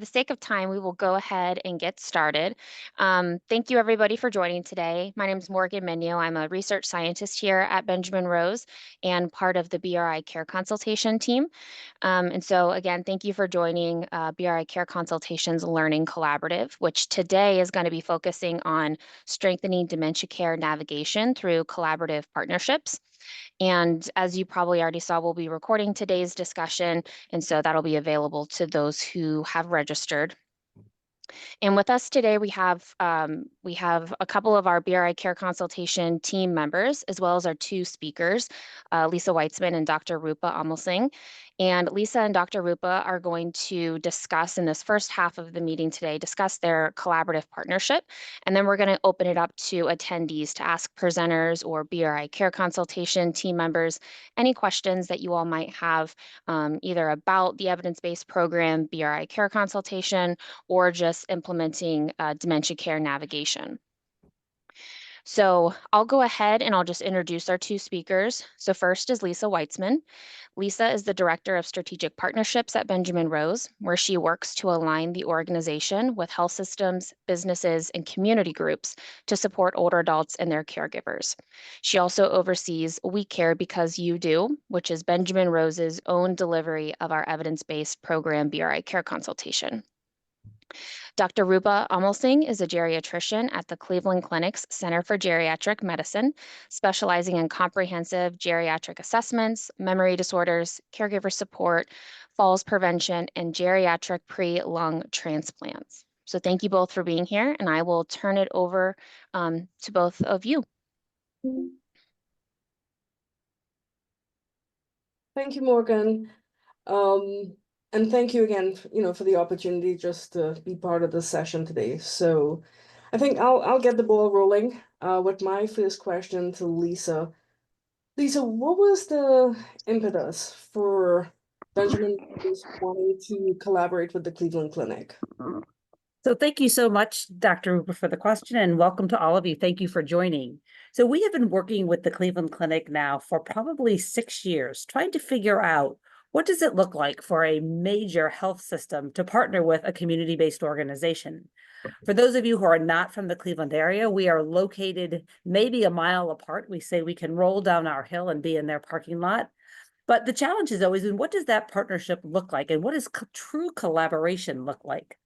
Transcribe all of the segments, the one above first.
the sake of time, we will go ahead and get started. Thank you, everybody, for joining today. My name is Morgan Menio. I'm a research scientist here at Benjamin Rose and part of the BRI Care Consultation team. Again, thank you for joining BRI Care Consultations Learning Collaborative, which today is going to be focusing on strengthening dementia care navigation through collaborative partnerships. And as you probably already saw, we'll be recording today's discussion, and so that'll be available to those who have registered. And with us today, we have a couple of our BRI Care Consultation team members, as well as our two speakers, Lisa Weitzman and Dr. Rupa Amelsing. And Lisa and Dr. Rupa are going to discuss in this first half of the meeting today, discuss their collaborative partnership. And then we're going to open it up to attendees to ask presenters or BRI Care Consultation team members any questions that you all might have, either about the evidence-based program, BRI Care Consultation, or just implementing dementia care navigation. So I'll go ahead and I'll just introduce our two speakers. So first is Lisa Weitzman. Lisa is the Director of Strategic Partnerships at Benjamin Rose, where she works to align the organization with health systems, businesses, and community groups to support older adults and their caregivers. She also oversees We Care Because You Do, which is Benjamin Rose's own delivery of our evidence-based program, BRI Care Consultation. Dr. Rupa Amelsing is a geriatrician at the Cleveland Clinic's Center for Geriatric Medicine, specializing in comprehensive geriatric assessments, memory disorders, caregiver support, falls prevention, and geriatric pre-lung transplants. So thank you both for being here, and I will turn it over to both of you. Thank you, Morgan. And thank you again, for the opportunity just to be part of the session today. So I think I'll get the ball rolling with my first question to Lisa. Lisa, what was the impetus for Benjamin wanting to collaborate with the Cleveland Clinic? So thank you so much, Dr. Ruper, for the question, and welcome to all of you. Thank you for joining. So we have been working with the Cleveland Clinic now for probably 6 years, trying to figure out what does it look like for a major health system to partner with a community-based organization. For those of you who are not from the Cleveland area, we are located maybe a mile apart. We say we can roll down our hill and be in their parking lot. But the challenge is always, what does that partnership look like? And what does true collaboration look like?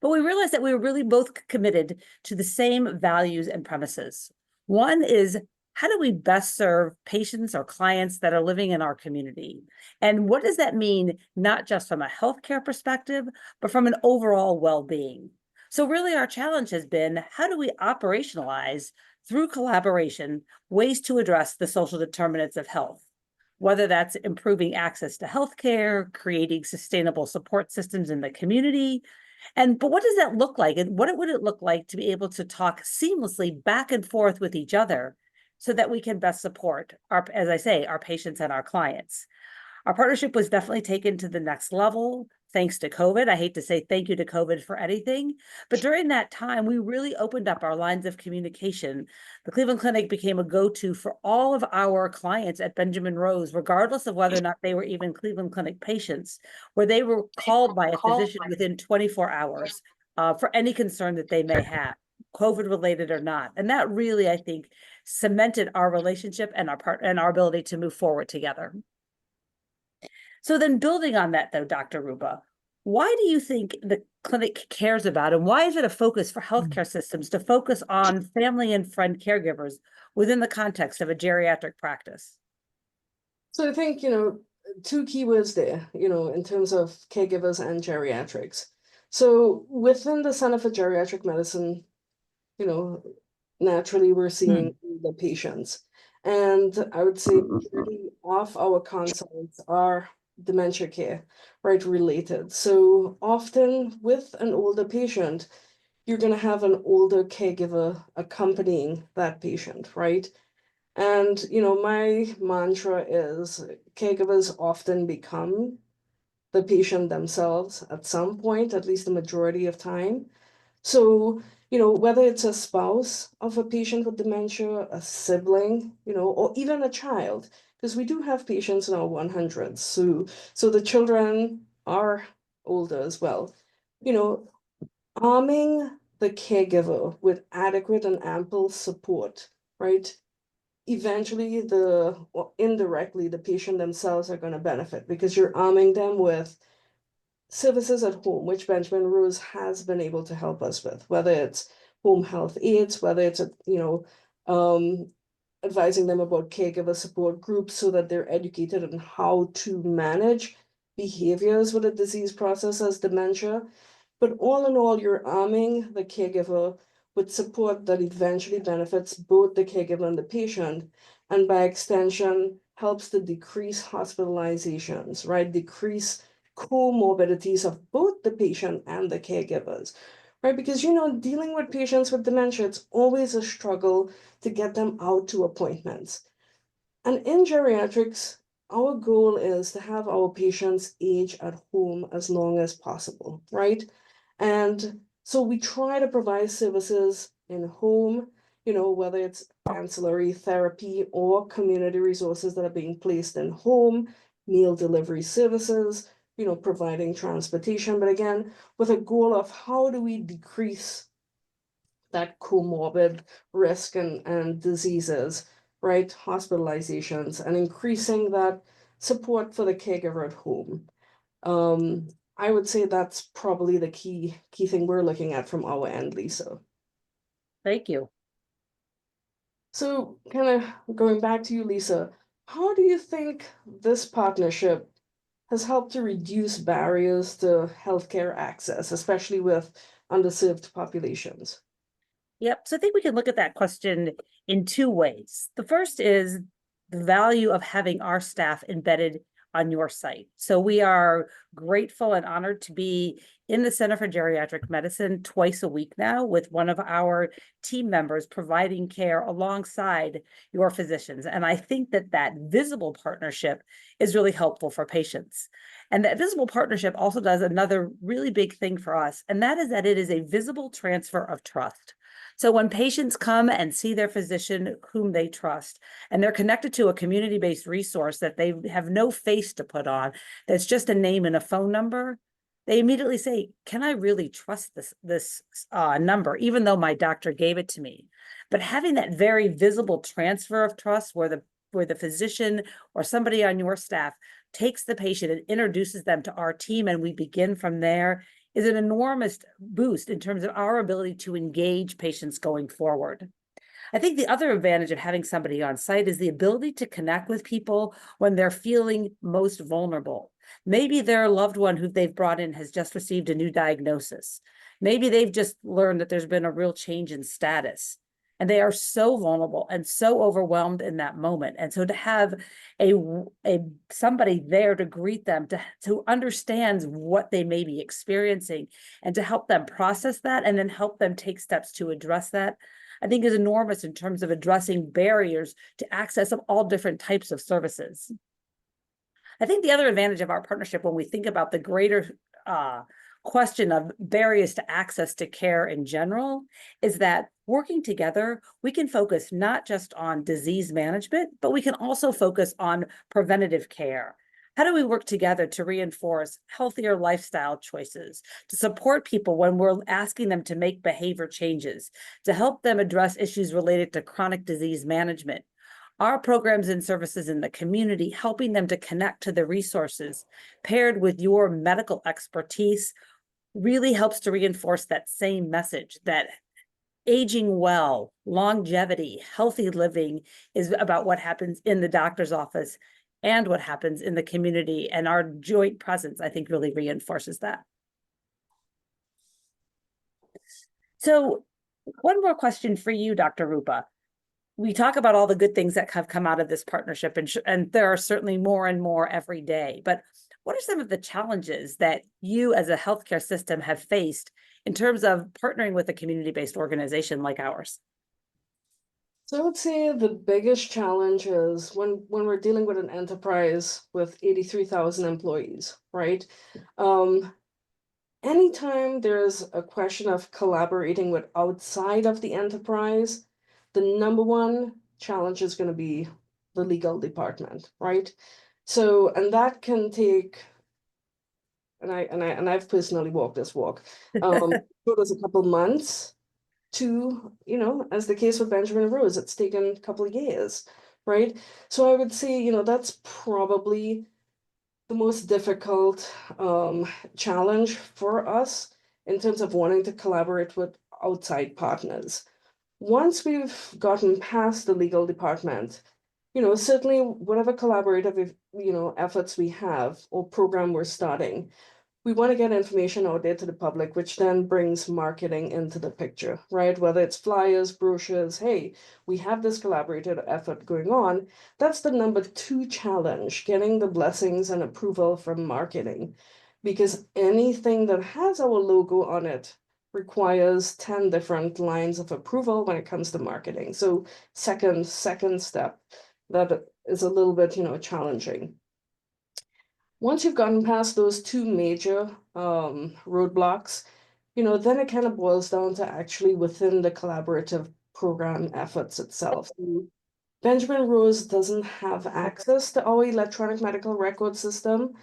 But we realized that we were really both committed to the same values and premises. One is, how do we best serve patients or clients that are living in our community? And what does that mean, not just from a healthcare perspective, but from an overall well-being? So really our challenge has been, how do we operationalize through collaboration ways to address the social determinants of health? Whether that's improving access to healthcare, creating sustainable support systems in the community, but what does that look like? And what would it look like to be able to talk seamlessly back and forth with each other so that we can best support our, as I say, our patients and our clients? Our partnership was definitely taken to the next level thanks to COVID. I hate to say thank you to COVID for anything, but during that time, we really opened up our lines of communication. The Cleveland Clinic became a go-to for all of our clients at Benjamin Rose, regardless of whether or not they were even Cleveland Clinic patients, where they were called by a physician within 24 hours for any concern that they may have, COVID related or not. And that really, I think, cemented our relationship and our ability to move forward together. So then building on that, though, Dr. Rupa, why do you think the clinic cares about, and why is it a focus for healthcare systems to focus on family and friend caregivers within the context of a geriatric practice? So I think, two keywords there, in terms of caregivers and geriatrics. So within the Center for Geriatric Medicine, naturally we're seeing the patients. And I would say majority of our consults are dementia care, right, related. So often with an older patient, you're going to have an older caregiver accompanying that patient, right? And, my mantra is caregivers often become the patient themselves at some point, at least the majority of time. So, whether it's a spouse of a patient with dementia, a sibling, or even a child, because we do have patients in our 100s. So the children are older as well. You know, arming the caregiver with adequate and ample support, right? Eventually, or indirectly, the patient themselves are going to benefit because you're arming them with services at home, which Benjamin Rose has been able to help us with, whether it's home health aides, whether it's, advising them about caregiver support groups so that they're educated on how to manage behaviors with a disease process as dementia. But all in all, you're arming the caregiver with support that eventually benefits both the caregiver and the patient, and by extension, helps to decrease hospitalizations, right? Decrease comorbidities of both the patient and the caregivers, right? Because, dealing with patients with dementia, it's always a struggle to get them out to appointments. And in geriatrics, our goal is to have our patients age at home as long as possible, right? And so we try to provide services in home, whether it's ancillary therapy or community resources that are being placed in home, meal delivery services, providing transportation, but again, with a goal of how do we decrease that comorbid risk and diseases, right? Hospitalizations, and increasing that support for the caregiver at home. I would say that's probably the key thing we're looking at from our end, Lisa. Thank you. So kind of going back to you, Lisa, how do you think this partnership has helped to reduce barriers to healthcare access, especially with underserved populations? Yep. So I think we can look at that question in two ways. The first is the value of having our staff embedded on your site. So we are grateful and honored to be in the Center for Geriatric Medicine twice a week now with one of our team members providing care alongside your physicians. And I think that visible partnership is really helpful for patients. And that visible partnership also does another really big thing for us, and that is that it is a visible transfer of trust. So when patients come and see their physician whom they trust, and they're connected to a community-based resource that they have no face to put on, that's just a name and a phone number, they immediately say, can I really trust this number, even though my doctor gave it to me? But having that very visible transfer of trust where the physician or somebody on your staff takes the patient and introduces them to our team, and we begin from there, is an enormous boost in terms of our ability to engage patients going forward. I think the other advantage of having somebody on site is the ability to connect with people when they're feeling most vulnerable. Maybe their loved one who they've brought in has just received a new diagnosis. Maybe they've just learned that there's been a real change in status. And they are so vulnerable and so overwhelmed in that moment. And so to have a somebody there to greet them, to understand what they may be experiencing, and to help them process that and then help them take steps to address that, I think is enormous in terms of addressing barriers to access of all different types of services. I think the other advantage of our partnership when we think about the greater question of barriers to access to care in general is that working together, we can focus not just on disease management, but we can also focus on preventative care. How do we work together to reinforce healthier lifestyle choices, to support people when we're asking them to make behavior changes, to help them address issues related to chronic disease management? Our programs and services in the community, helping them to connect to the resources, paired with your medical expertise, really helps to reinforce that same message that aging well, longevity, healthy living is about what happens in the doctor's office and what happens in the community. And our joint presence, I think, really reinforces that. So one more question for you, Dr. Rupa. We talk about all the good things that have come out of this partnership, and there are certainly more and more every day. But what are some of the challenges that you as a healthcare system have faced in terms of partnering with a community-based organization like ours? So I would say the biggest challenge is when we're dealing with an enterprise with 83,000 employees, right? Anytime there's a question of collaborating with outside of the enterprise, the number one challenge is going to be the legal department, right? So, and that can take and I've personally walked this walk. It was a couple months to, as the case with Benjamin Rose, it's taken a couple of years, right? So I would say, that's probably the most difficult challenge for us in terms of wanting to collaborate with outside partners. Once we've gotten past the legal department, certainly whatever collaborative, efforts we have or program we're starting, we want to get information out there to the public, which then brings marketing into the picture, right? Whether it's flyers, brochures, hey, we have this collaborative effort going on. That's the number 2 challenge, getting the blessings and approval from marketing. Because anything that has our logo on it requires 10 different lines of approval when it comes to marketing. So second step, that is a little bit, challenging. Once you've gotten past those 2 major roadblocks, then it kind of boils down to actually within the collaborative program efforts itself. Benjamin Rose doesn't have access to our electronic medical record system.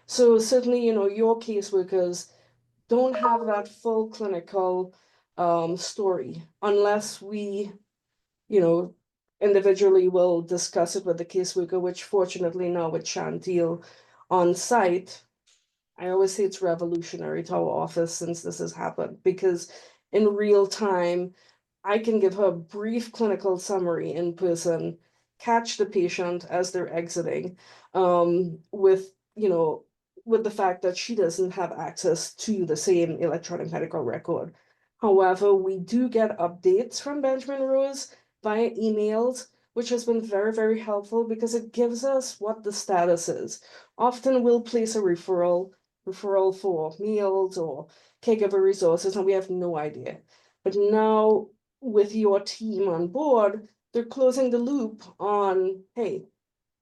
So certainly, your caseworkers don't have that full clinical story unless we, you know, individually will discuss it with the caseworker, which fortunately now with Chantil on site, I always say it's revolutionary to our office since this has happened, because in real time, I can give her a brief clinical summary in person, catch the patient as they're exiting, with, with the fact that she doesn't have access to the same electronic medical record. However, we do get updates from Benjamin Rose via emails, which has been very, very helpful because it gives us what the status is. Often we'll place a referral for meals or caregiver resources, and we have no idea. But now with your team on board, they're closing the loop on, hey,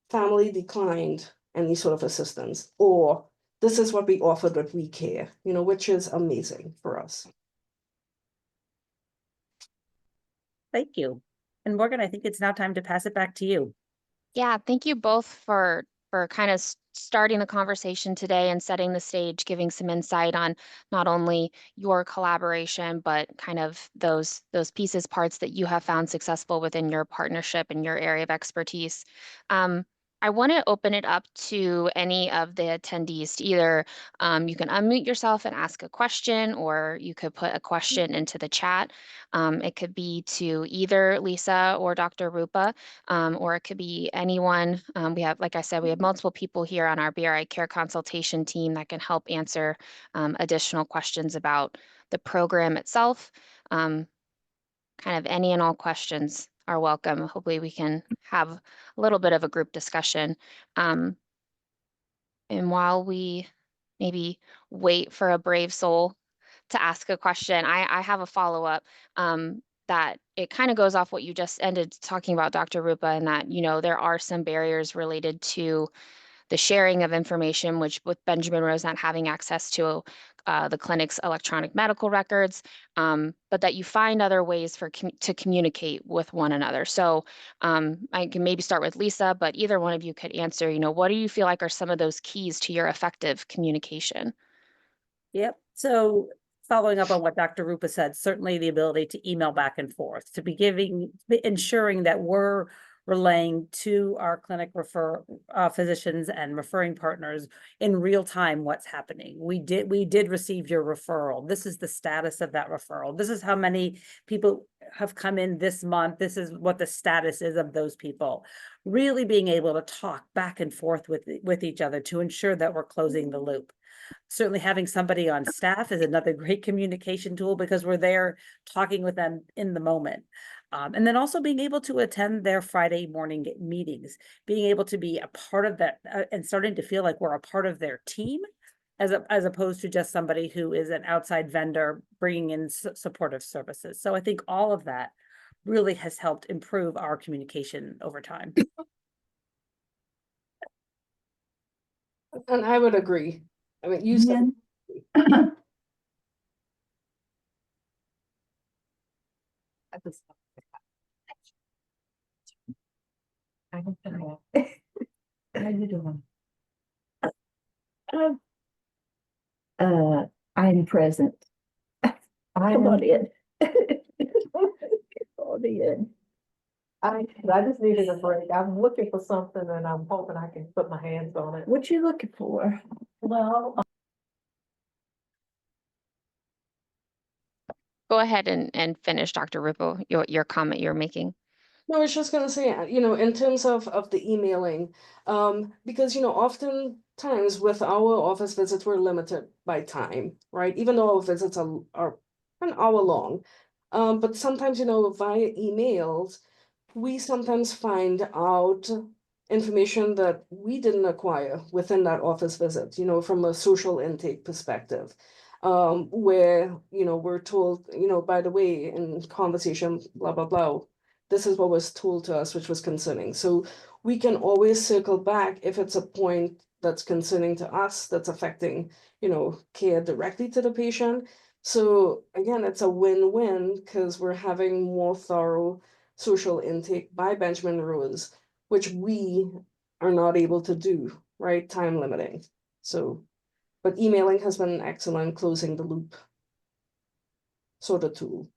family declined any sort of assistance, or this is what we offered that we care, which is amazing for us. Thank you. And Morgan, I think it's now time to pass it back to you. Yeah, thank you both for kind of starting the conversation today and setting the stage, giving some insight on not only your collaboration, but kind of those parts that you have found successful within your partnership and your area of expertise. I want to open it up to any of the attendees to either you can unmute yourself and ask a question, or you could put a question into the chat. It could be to either Lisa or Dr. Rupa, or it could be anyone. We have, like I said, we have multiple people here on our BRI Care Consultation team that can help answer additional questions about the program itself. Kind of any and all questions are welcome. Hopefully we can have a little bit of a group discussion. And while we maybe wait for a brave soul to ask a question, I have a follow-up that it kind of goes off what you just ended talking about, Dr. Rupa, and that, there are some barriers related to the sharing of information, which with Benjamin Rose not having access to the clinic's electronic medical records, but that you find other ways to communicate with one another. So I can maybe start with Lisa, but either one of you could answer, what do you feel like are some of those keys to your effective communication? Yep. So following up on what Dr. Rupa said, certainly the ability to email back and forth, to be ensuring that we're relaying to our clinic physicians and referring partners in real time what's happening. We did receive your referral. This is the status of that referral. This is how many people have come in this month. This is what the status is of those people. Really being able to talk back and forth with each other to ensure that we're closing the loop. Certainly having somebody on staff is another great communication tool because we're there talking with them in the moment. And then also being able to attend their Friday morning meetings, being able to be a part of that and starting to feel like we're a part of their team as opposed to just somebody who is an outside vendor bringing in supportive services. So I think all of that really has helped improve our communication over time. And I would agree. I mean, you said How you doing? I'm present. Come on in. Come on in. I just needed a break. I'm looking for something and I'm hoping I can put my hands on it. What you looking for? Well, Go ahead and finish, Dr. Rupo, your comment you're making. No, I was just gonna say, in terms of the emailing, because, oftentimes with our office visits, we're limited by time, right? Even though our visits are an hour long. But sometimes, via emails, we sometimes find out information that we didn't acquire within that office visit, from a social intake perspective. Where, we're told, by the way, in conversation, blah, blah, blah, this is what was told to us, which was concerning. So we can always circle back if it's a point that's concerning to us, that's affecting, care directly to the patient. So again, it's a win-win because we're having more thorough social intake by Benjamin Rose, which we are not able to do, right? Time limiting. So, but emailing has been an excellent closing the loop sort of tool.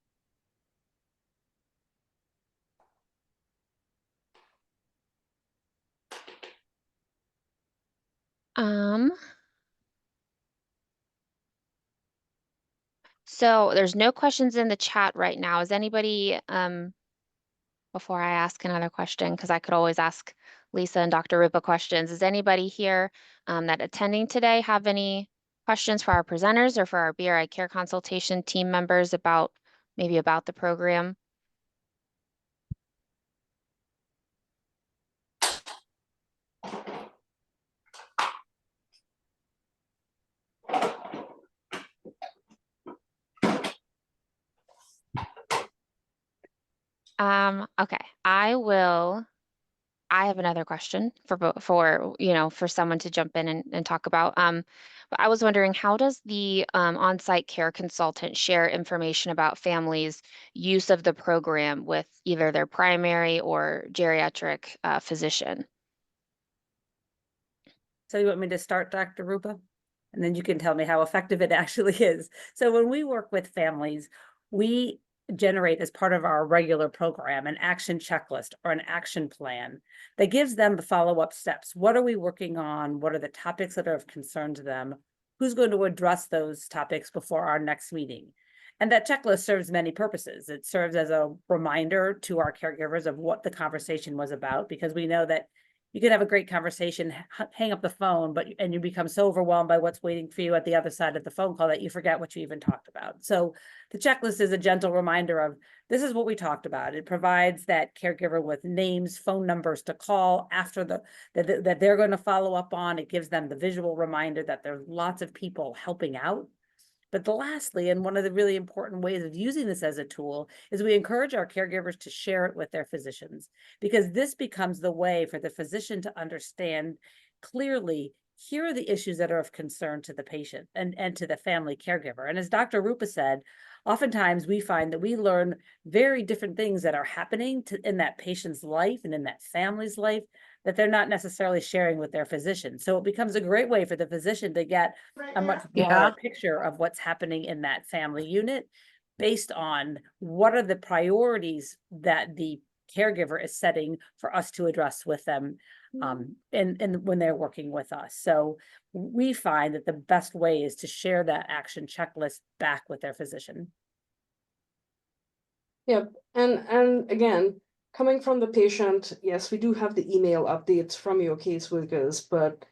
So there's no questions in the chat right now. Is anybody, before I ask another question, because I could always ask Lisa and Dr. Rupa questions, is anybody here that attending today have any questions for our presenters or for our BRI care consultation team members maybe about the program? Okay, I have another question for someone to jump in and talk about. But I was wondering, how does the on-site care consultant share information about families' use of the program with either their primary or geriatric physician? So you want me to start, Dr. Rupa? And then you can tell me how effective it actually is. So when we work with families, we generate as part of our regular program an action checklist or an action plan that gives them the follow-up steps. What are we working on? What are the topics that are of concern to them? Who's going to address those topics before our next meeting? And that checklist serves many purposes. It serves as a reminder to our caregivers of what the conversation was about, because we know that you can have a great conversation, hang up the phone, and you become so overwhelmed by what's waiting for you at the other side of the phone call that you forget what you even talked about. So the checklist is a gentle reminder of this is what we talked about. It provides that caregiver with names, phone numbers to call after that they're going to follow up on. It gives them the visual reminder that there's lots of people helping out. But lastly, and one of the really important ways of using this as a tool is we encourage our caregivers to share it with their physicians, because this becomes the way for the physician to understand clearly, here are the issues that are of concern to the patient and to the family caregiver. And as Dr. Rupa said, oftentimes we find that we learn very different things that are happening in that patient's life and in that family's life that they're not necessarily sharing with their physician. So it becomes a great way for the physician to get a much broader picture of what's happening in that family unit based on what are the priorities that the caregiver is setting for us to address with them and when they're working with us. So we find that the best way is to share that action checklist back with their physician. Yep. And again, coming from the patient, yes, we do have the email updates from your caseworkers, but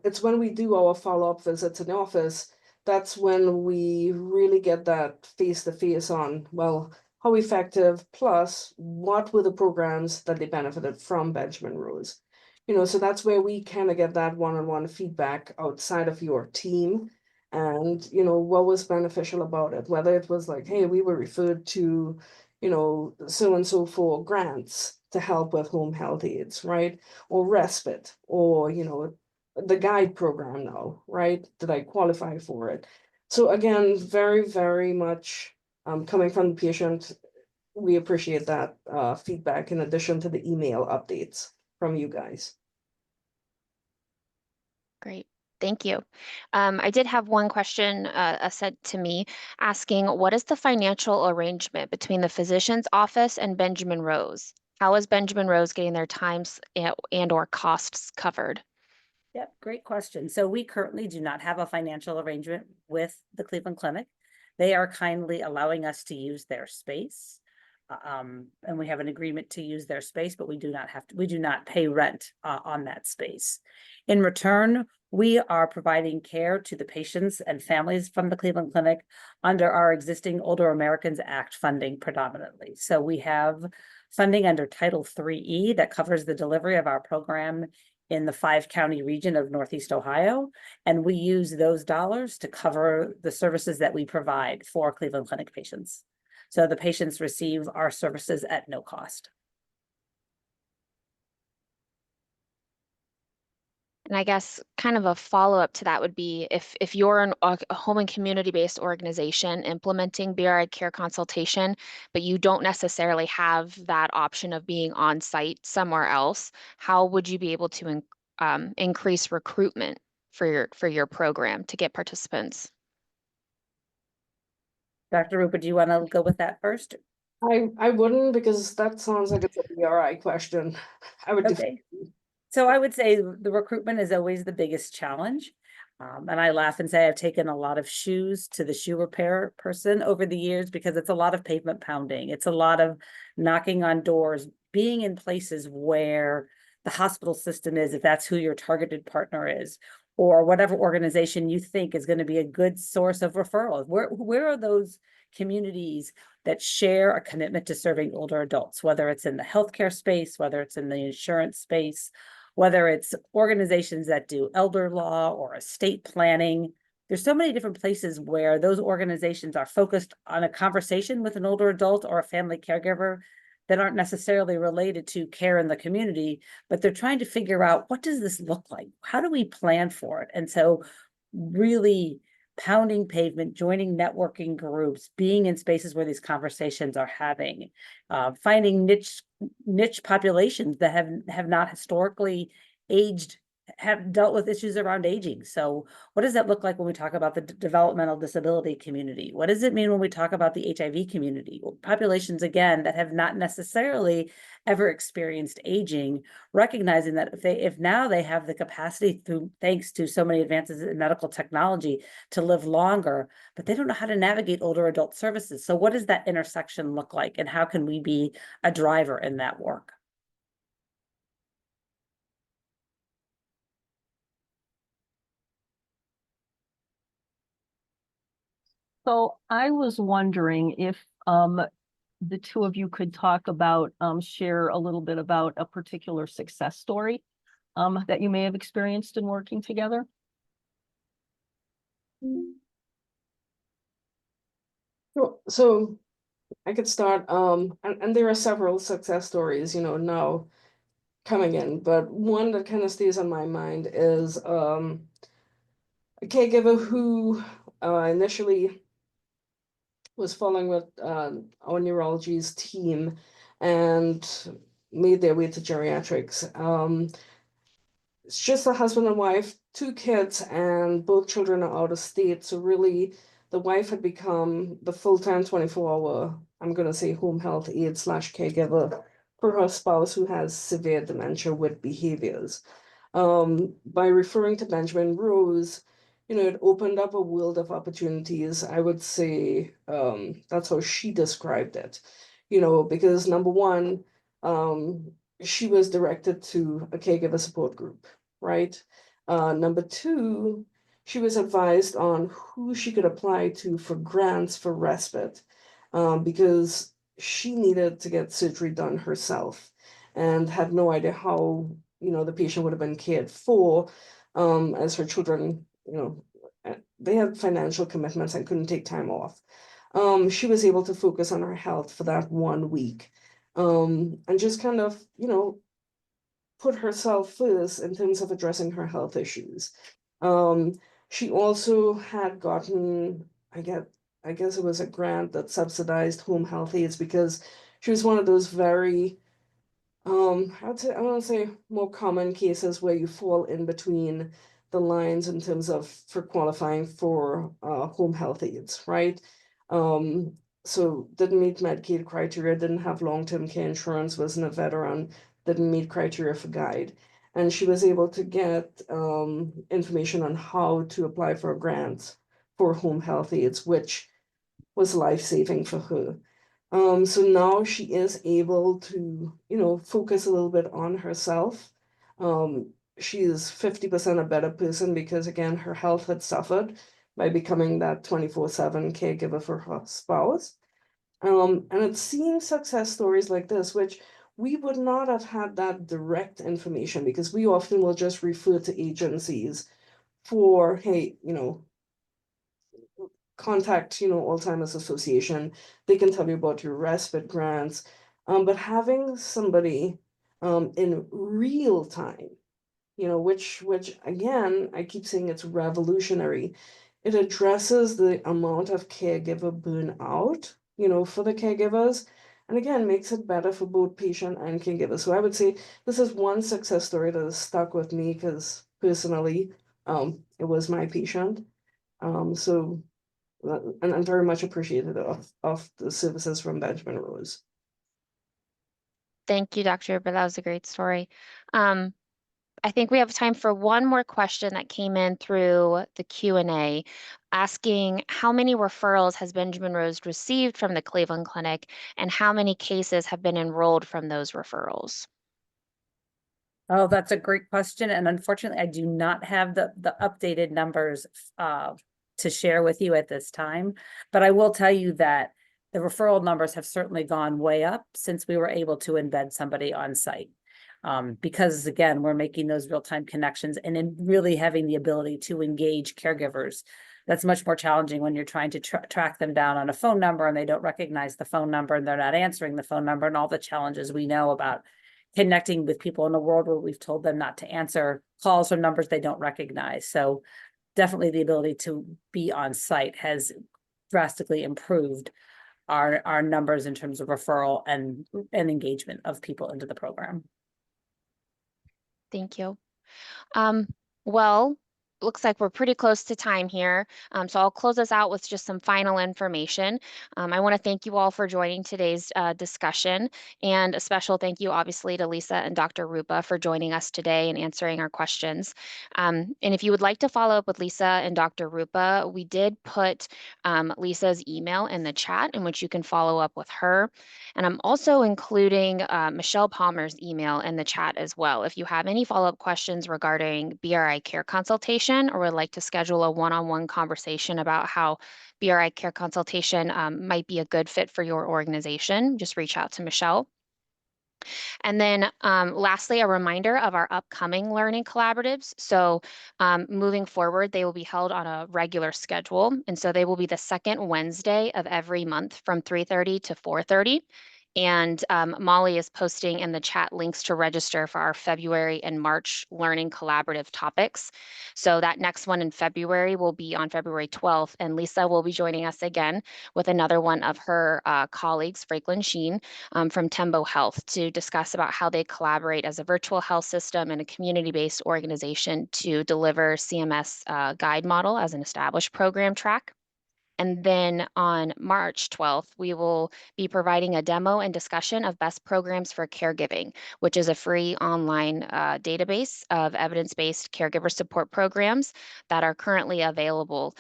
it's when we do our follow-up visits in the office, that's when we really get that face-to-face on, well, how effective, plus what were the programs that they benefited from Benjamin Rose. So that's where we kind of get that one-on-one feedback outside of your team. And what was beneficial about it, whether it was like, hey, we were referred to so and so for grants to help with home health aides, right? Or respite, or the guide program now, right? Did I qualify for it? So again, very, very much coming from the patient, we appreciate that feedback in addition to the email updates from you guys. Great. Thank you. I did have one question sent to me asking, what is the financial arrangement between the physician's office and Benjamin Rose? How is Benjamin Rose getting their times and or costs covered? Yep, great question. So we currently do not have a financial arrangement with the Cleveland Clinic. They are kindly allowing us to use their space. And we have an agreement to use their space, but we do not pay rent on that space. In return, we are providing care to the patients and families from the Cleveland Clinic under our existing Older Americans Act funding predominantly. So we have funding under Title III-E that covers the delivery of our program in the 5-county region of Northeast Ohio. And we use those dollars to cover the services that we provide for Cleveland Clinic patients. So the patients receive our services at no cost. And I guess kind of a follow-up to that would be if you're a home and community-based organization implementing BRI care consultation, but you don't necessarily have that option of being on site somewhere else, how would you be able to increase recruitment for your program to get participants? Dr. Rupert, do you want to go with that first? I wouldn't, because that sounds like it's a BRI question. I would defer. Okay. So I would say the recruitment is always the biggest challenge. And I laugh and say I've taken a lot of shoes to the shoe repair person over the years because it's a lot of pavement pounding. It's a lot of knocking on doors, being in places where the hospital system is, if that's who your targeted partner is, or whatever organization you think is going to be a good source of referrals. Where are those communities that share a commitment to serving older adults, whether it's in the healthcare space, whether it's in the insurance space, whether it's organizations that do elder law or estate planning. There's so many different places where those organizations are focused on a conversation with an older adult or a family caregiver that aren't necessarily related to care in the community, but they're trying to figure out, what does this look like? How do we plan for it? And so really pounding pavement, joining networking groups, being in spaces where these conversations are having, finding niche populations that have not historically aged, have dealt with issues around aging. So what does that look like when we talk about the developmental disability community? What does it mean when we talk about the HIV community? Well, populations, again, that have not necessarily ever experienced aging, recognizing that if now they have the capacity, thanks to so many advances in medical technology, to live longer, but they don't know how to navigate older adult services. So what does that intersection look like, and how can we be a driver in that work? So I was wondering if the two of you could talk about, share a little bit about a particular success story that you may have experienced in working together. So I could start, and there are several success stories, now coming in, but one that kind of stays on my mind is a caregiver who initially was following with our neurology's team and made their way to geriatrics. It's just a husband and wife, 2 kids, and both children are out of state. So really, the wife had become the full-time 24-hour, I'm going to say, home health aide / caregiver for her spouse who has severe dementia with behaviors. By referring to Benjamin Rose, it opened up a world of opportunities. I would say that's how she described it, because number one, she was directed to a caregiver support group, right? Number two, she was advised on who she could apply to for grants for respite, because she needed to get surgery done herself and had no idea how, the patient would have been cared for, as her children, they had financial commitments and couldn't take time off. She was able to focus on her health for that 1 week, and just kind of, put herself first in terms of addressing her health issues. She also had gotten, I guess it was a grant that subsidized home health aides, because she was one of those very, I want to say more common cases where you fall in between the lines in terms of for qualifying for home health aides, right? So didn't meet Medicaid criteria, didn't have long-term care insurance, wasn't a veteran, didn't meet criteria for guide. And she was able to get information on how to apply for a grant for home health aides, which was life-saving for her. So now she is able to, focus a little bit on herself. She is 50% a better person because, again, her health had suffered by becoming that 24/7 caregiver for her spouse. And it's seeing success stories like this, which we would not have had that direct information because we often will just refer to agencies for, hey, contact, Alzheimer's Association. They can tell you about your respite grants. But having somebody in real time, which again, I keep saying it's revolutionary. It addresses the amount of caregiver burnout, for the caregivers, and again, makes it better for both patient and caregiver. So I would say this is one success story that has stuck with me because personally, it was my patient. So and I'm very much appreciative of the services from Benjamin Rose. Thank you, Dr. Huber. That was a great story. I think we have time for one more question that came in through the Q&A, asking how many referrals has Benjamin Rose received from the Cleveland Clinic, and how many cases have been enrolled from those referrals? Oh, that's a great question. And unfortunately, I do not have the updated numbers to share with you at this time. But I will tell you that the referral numbers have certainly gone way up since we were able to embed somebody on site. Because again, we're making those real-time connections and then really having the ability to engage caregivers. That's much more challenging when you're trying to track them down on a phone number and they don't recognize the phone number and they're not answering the phone number and all the challenges we know about connecting with people in a world where we've told them not to answer calls from numbers they don't recognize. So definitely the ability to be on site has drastically improved our numbers in terms of referral and engagement of people into the program. Thank you. Well, looks like we're pretty close to time here. So I'll close us out with just some final information. I want to thank you all for joining today's discussion, and a special thank you, obviously, to Lisa and Dr. Rupa for joining us today and answering our questions. And if you would like to follow up with Lisa and Dr. Rupa, we did put Lisa's email in the chat in which you can follow up with her. And I'm also including Michelle Palmer's email in the chat as well. If you have any follow-up questions regarding BRI care consultation or would like to schedule a one-on-one conversation about how BRI care consultation might be a good fit for your organization, just reach out to Michelle. And then lastly, a reminder of our upcoming learning collaboratives. So moving forward, they will be held on a regular schedule. And so they will be the second Wednesday of every month from 3:30 to 4:30. And Molly is posting in the chat links to register for our February and March learning collaborative topics. So that next one in February will be on February 12th. And Lisa will be joining us again with another one of her colleagues, Franklin Sheen, from Tembo Health, to discuss about how they collaborate as a virtual health system and a community-based organization to deliver CMS guide model as an established program track. And then on March 12th, we will be providing a demo and discussion of best programs for caregiving, which is a free online database of evidence-based caregiver support programs that are currently available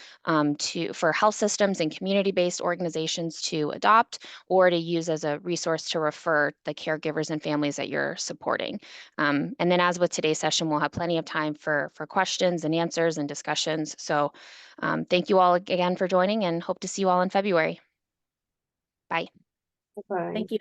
for health systems and community-based organizations to adopt or to use as a resource to refer the caregivers and families that you're supporting. And then as with today's session, we'll have plenty of time for questions and answers and discussions. So thank you all again for joining and hope to see you all in February. Bye. Bye. Thank you.